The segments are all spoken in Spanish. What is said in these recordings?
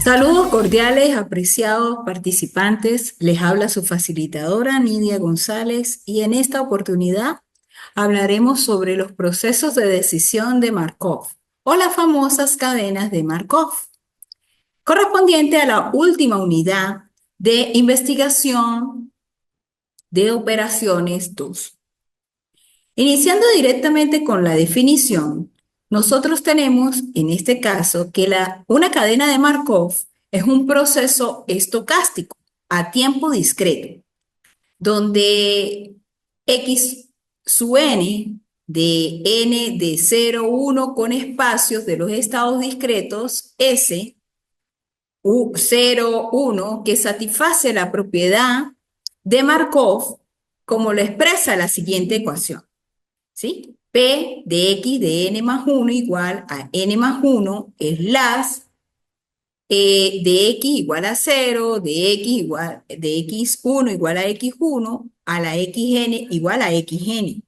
Saludos cordiales, apreciados participantes. Les habla su facilitadora Nidia González y en esta oportunidad hablaremos sobre los procesos de decisión de Markov o las famosas cadenas de Markov, correspondiente a la última unidad de investigación de operaciones 2. Iniciando directamente con la definición, nosotros tenemos en este caso que una cadena de Markov es un proceso estocástico a tiempo discreto, donde x sub n de 0, 1 con espacios de los estados discretos S, U, 0, 1, que satisface la propiedad de Markov como lo expresa la siguiente ecuación. ¿Sí? P de x de n más 1 igual a n más 1 es las de x igual a 0, de x1 igual a x1, a la xn igual a xn,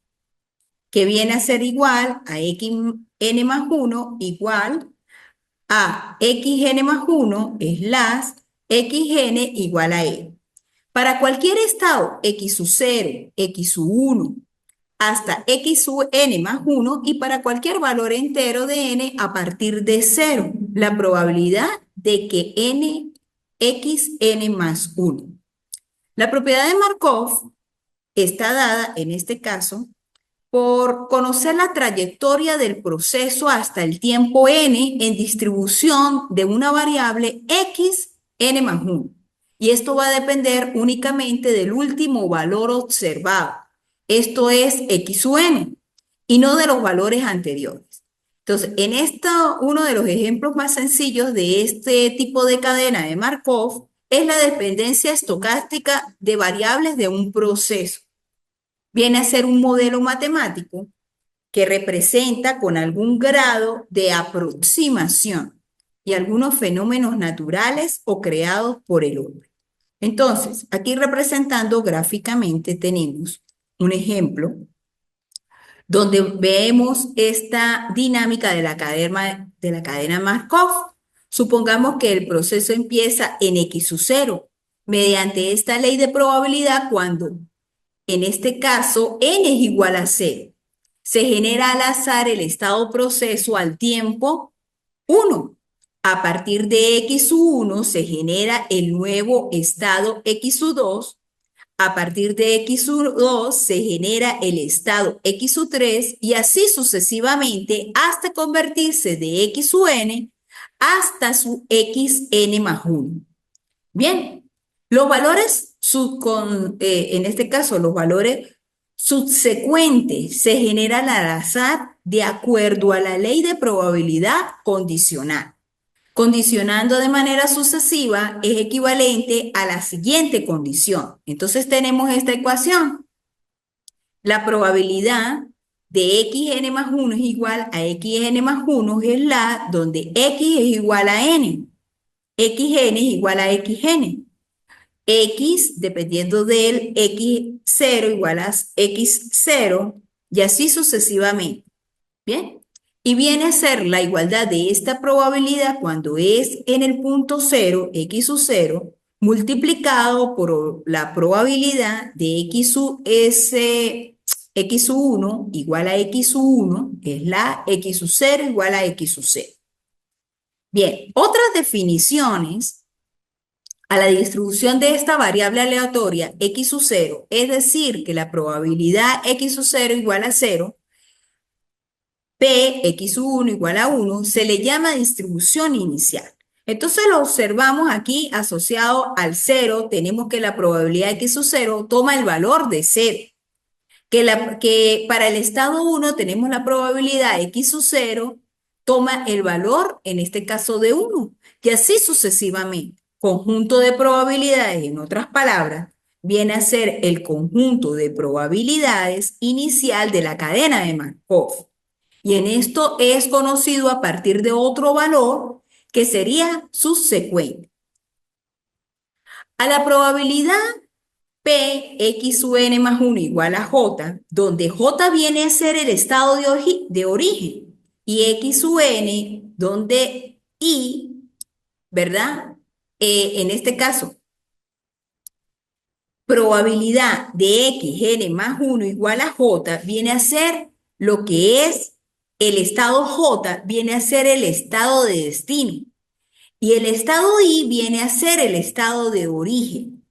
que viene a ser igual a xn más 1 igual a xn más 1 es las xn igual a e. Para cualquier estado x sub 0, x sub 1, hasta x sub n más 1 y para cualquier valor entero de n a partir de 0, la probabilidad de que n x n más 1. La propiedad de Markov está dada en este caso por conocer la trayectoria del proceso hasta el tiempo n en distribución de una variable x n más 1. Y esto va a depender únicamente del último valor observado. Esto es x sub n y no de los valores anteriores. Entonces, en uno de los ejemplos más sencillos de este tipo de cadena de Markov es la dependencia estocástica de variables de un proceso. Viene a ser un modelo matemático que representa con algún grado de aproximación y algunos fenómenos naturales o creados por el hombre. Entonces, aquí representando gráficamente tenemos un ejemplo donde vemos esta dinámica de la cadena Markov. Supongamos que el proceso empieza en x sub 0, mediante esta ley de probabilidad cuando, en este caso, n es igual a 0. Se genera al azar el estado proceso al tiempo 1. A partir de x sub 1 se genera el nuevo estado x sub 2. A partir de x sub 2 se genera el estado x sub 3 y así sucesivamente hasta convertirse de x sub n hasta su xn más 1. Bien, los valores, en este caso los valores subsecuentes se generan al azar de acuerdo a la ley de probabilidad condicional. Condicionando de manera sucesiva es equivalente a la siguiente condición. Entonces tenemos esta ecuación. La probabilidad de xn más 1 es igual a xn más 1 es la donde x es igual a n. xn es igual a xn. X, dependiendo del x0 igual a x0 y así sucesivamente. ¿Bien? Y viene a ser la igualdad de esta probabilidad cuando es en el punto 0, x sub 0, multiplicado por la probabilidad de x sub 1 igual a x sub 1, que es la x sub 0 igual a x sub 0. Bien, otras definiciones a la distribución de esta variable aleatoria x sub 0, es decir, que la probabilidad x sub 0 igual a 0, P, x sub 1 igual a 1, se le llama distribución inicial. Entonces lo observamos aquí asociado al 0, tenemos que la probabilidad de x sub 0 toma el valor de 0. Que para el estado 1 tenemos la probabilidad de x sub 0 toma el valor, en este caso de 1, y así sucesivamente. Conjunto de probabilidades, en otras palabras, viene a ser el conjunto de probabilidades inicial de la cadena de Markov. Y en esto es conocido a partir de otro valor que sería subsecuente. A la probabilidad P, x sub n más 1 igual a j, donde j viene a ser el estado de origen, y x sub n, donde i ¿verdad? En este caso, probabilidad de X, N más 1 igual a J viene a ser lo que es el estado J, viene a ser el estado de destino. Y el estado I viene a ser el estado de origen,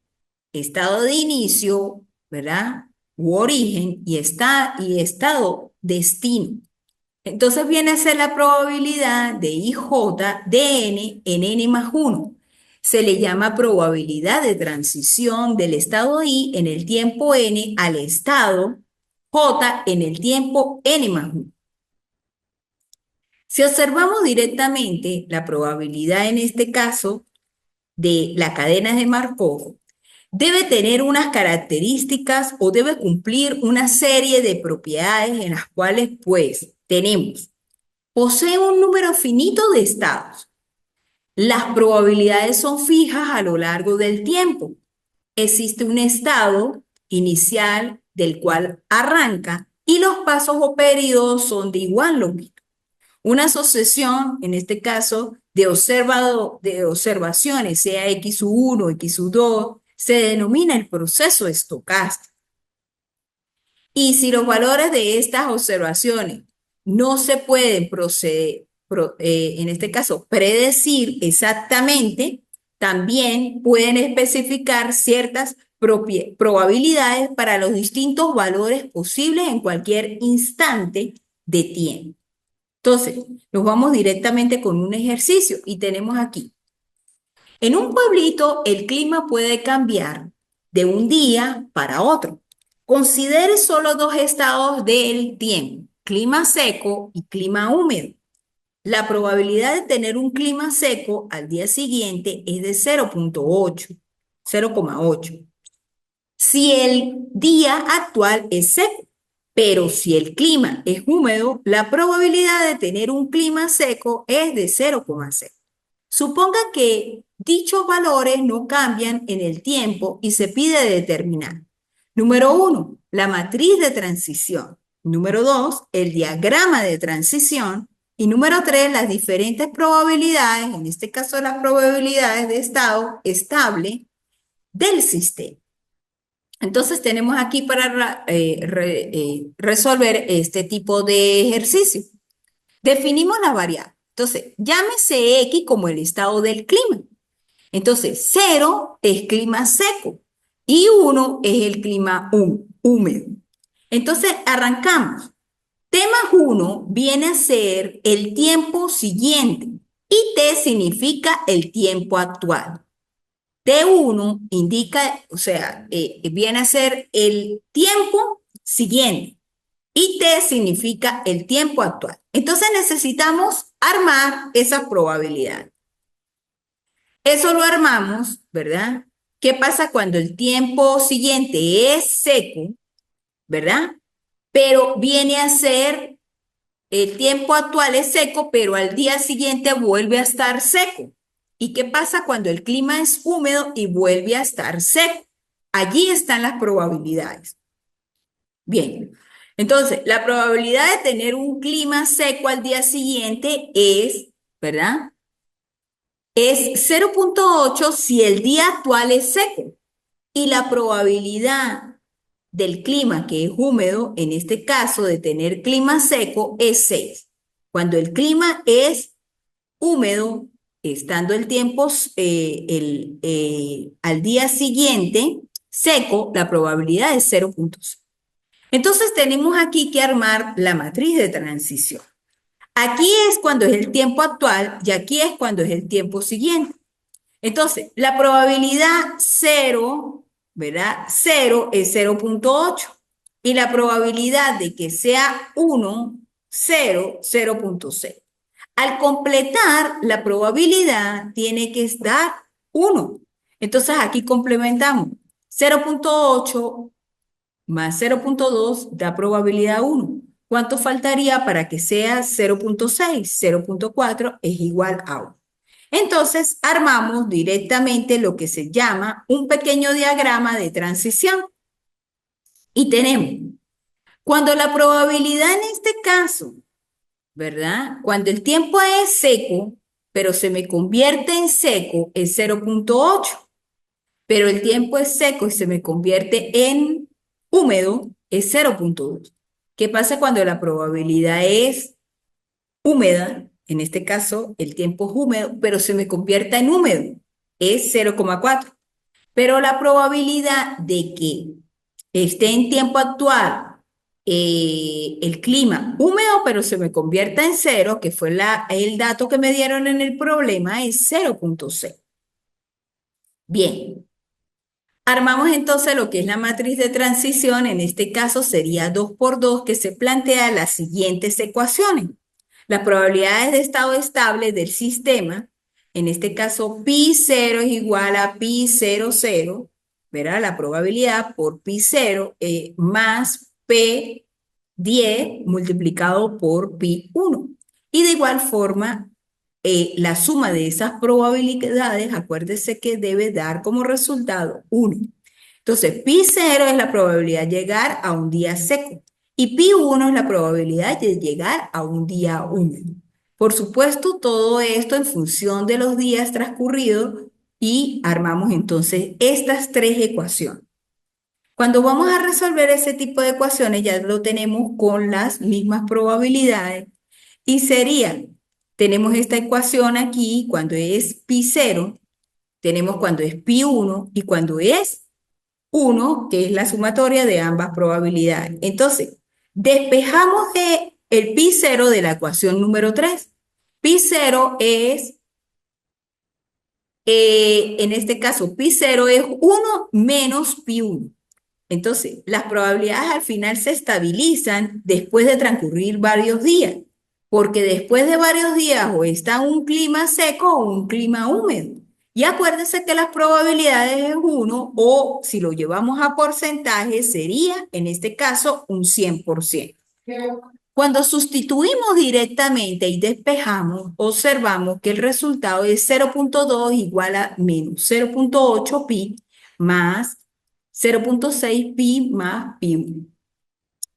estado de inicio, ¿verdad? U origen y estado destino. Entonces viene a ser la probabilidad de IJ de n en n más 1. Se le llama probabilidad de transición del estado I en el tiempo n al estado J en el tiempo n más 1. Si observamos directamente la probabilidad en este caso de la cadena de Markov, debe tener unas características o debe cumplir una serie de propiedades en las cuales pues tenemos, posee un número finito de estados. Las probabilidades son fijas a lo largo del tiempo. Existe un estado inicial del cual arranca y los pasos o periodos son de igual longitud. Una sucesión, en este caso, de observaciones, sea X1, X2, se denomina el proceso estocástico. Y si los valores de estas observaciones no se pueden en este caso, predecir exactamente, también pueden especificar ciertas probabilidades para los distintos valores posibles en cualquier instante de tiempo. Entonces, nos vamos directamente con un ejercicio y tenemos aquí. En un pueblito, el clima puede cambiar de un día para otro. Considere solo dos estados del tiempo, clima seco y clima húmedo. La probabilidad de tener un clima seco al día siguiente es de 0,8. Si el día actual es seco, pero si el clima es húmedo, la probabilidad de tener un clima seco es de 0,6. Suponga que dichos valores no cambian en el tiempo y se pide determinar. Número 1, la matriz de transición. Número 2, el diagrama de transición. Y número 3, las diferentes probabilidades, en este caso las probabilidades de estado estable del sistema. Entonces tenemos aquí para resolver este tipo de ejercicio. Definimos la variable. Entonces, llámese X como el estado del clima. Entonces, 0 es clima seco y 1 es el clima húmedo. Entonces, arrancamos. T más 1 viene a ser el tiempo siguiente y T significa el tiempo actual. T1 indica, o sea, viene a ser el tiempo siguiente y T significa el tiempo actual. Entonces necesitamos armar esa probabilidad. Eso lo armamos, ¿verdad? ¿Qué pasa cuando el tiempo siguiente es seco, ¿verdad? Pero viene a ser, el tiempo actual es seco, pero al día siguiente vuelve a estar seco. ¿Y qué pasa cuando el clima es húmedo y vuelve a estar seco? Allí están las probabilidades. Bien, entonces la probabilidad de tener un clima seco al día siguiente es, ¿verdad? Es 0,8 si el día actual es seco. Y la probabilidad del clima que es húmedo, en este caso de tener clima seco, es 6. Cuando el clima es húmedo, estando el tiempo al día siguiente seco, la probabilidad es 0,6. Entonces tenemos aquí que armar la matriz de transición. Aquí es cuando es el tiempo actual y aquí es cuando es el tiempo siguiente. Entonces, la probabilidad 0, ¿verdad? 0 es 0,8. Y la probabilidad de que sea 1, 0, 0,6. Al completar, la probabilidad tiene que estar 1. Entonces, aquí complementamos. 0,8 más 0,2 da probabilidad 1. ¿Cuánto faltaría para que sea 0,6? 0,4 es igual a 1. Entonces, armamos directamente lo que se llama un pequeño diagrama de transición. Y tenemos, cuando la probabilidad en este caso, ¿verdad? Cuando el tiempo es seco, pero se me convierte en seco es 0,8. Pero el tiempo es seco y se me convierte en húmedo es 0,2. ¿Qué pasa cuando la probabilidad es húmeda? En este caso, el tiempo es húmedo, pero se me convierta en húmedo es 0,4. Pero la probabilidad de que esté en tiempo actual el clima húmedo, pero se me convierta en cero, que fue el dato que me dieron en el problema, es 0,6. Bien, armamos entonces lo que es la matriz de transición. En este caso sería 2 por 2, que se plantea las siguientes ecuaciones. Las probabilidades de estado estable del sistema, en este caso pi cero es igual a pi cero cero, ¿verdad? La probabilidad por pi cero más p 10 multiplicado por pi 1. Y de igual forma, la suma de esas probabilidades, acuérdese que debe dar como resultado 1. Entonces, pi cero es la probabilidad de llegar a un día seco y pi 1 es la probabilidad de llegar a un día húmedo. Por supuesto, todo esto en función de los días transcurridos, y armamos entonces estas tres ecuaciones. Cuando vamos a resolver ese tipo de ecuaciones, ya lo tenemos con las mismas probabilidades y sería, tenemos esta ecuación aquí cuando es pi cero, tenemos cuando es pi 1 y cuando es 1, que es la sumatoria de ambas probabilidades. Entonces, despejamos el pi cero de la ecuación número 3. Pi cero es, en este caso, pi cero es 1 menos pi 1. Entonces, las probabilidades al final se estabilizan después de transcurrir varios días, porque después de varios días o está un clima seco o un clima húmedo. Y acuérdense que las probabilidades es 1, o si lo llevamos a porcentaje sería, en este caso, un 100%. Cuando sustituimos directamente y despejamos, observamos que el resultado es 0,2 igual a menos 0,8 pi más 0,6 pi más pi 1.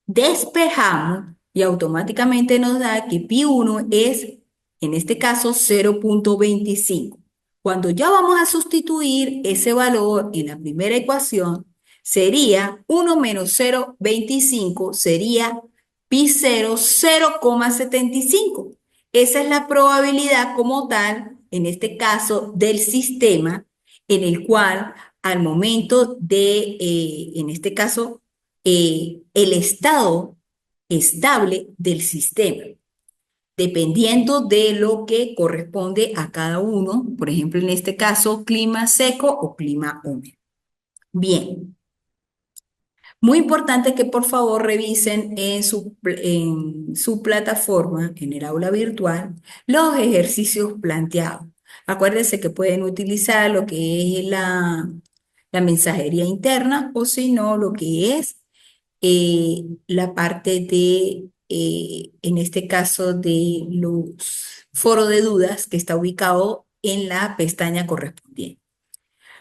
Despejamos y automáticamente nos da que pi 1 es, en este caso, 0,25. Cuando ya vamos a sustituir ese valor en la primera ecuación, sería 1 menos 0,25, sería pi 0, 0,75. Esa es la probabilidad como tal, en este caso, del sistema, en el cual al momento de, en este caso, el estado estable del sistema, dependiendo de lo que corresponde a cada uno, por ejemplo, en este caso, clima seco o clima húmedo. Bien, muy importante que por favor revisen en su plataforma, en el aula virtual, los ejercicios planteados. Acuérdense que pueden utilizar lo que es la mensajería interna, o si no, lo que es la parte de, en este caso, de los foros de dudas, que está ubicado en la pestaña correspondiente.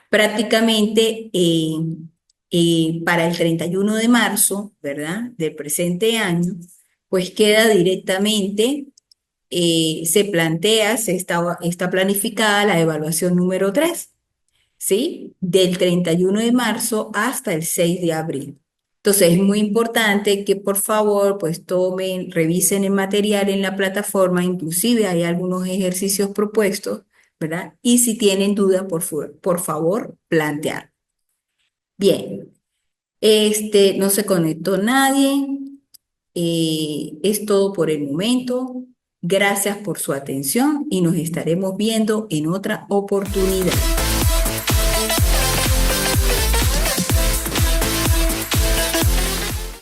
Prácticamente para el 31 de marzo, ¿verdad?, del presente año, pues queda directamente, se plantea, está planificada la evaluación número 3, ¿sí? Del 31 de marzo hasta el 6 de abril. Entonces es muy importante que por favor pues tomen, revisen el material en la plataforma, inclusive hay algunos ejercicios propuestos, ¿verdad? Y si tienen duda, por favor, plantear. Bien, no se conectó nadie. Es todo por el momento. Gracias por su atención y nos estaremos viendo en otra oportunidad.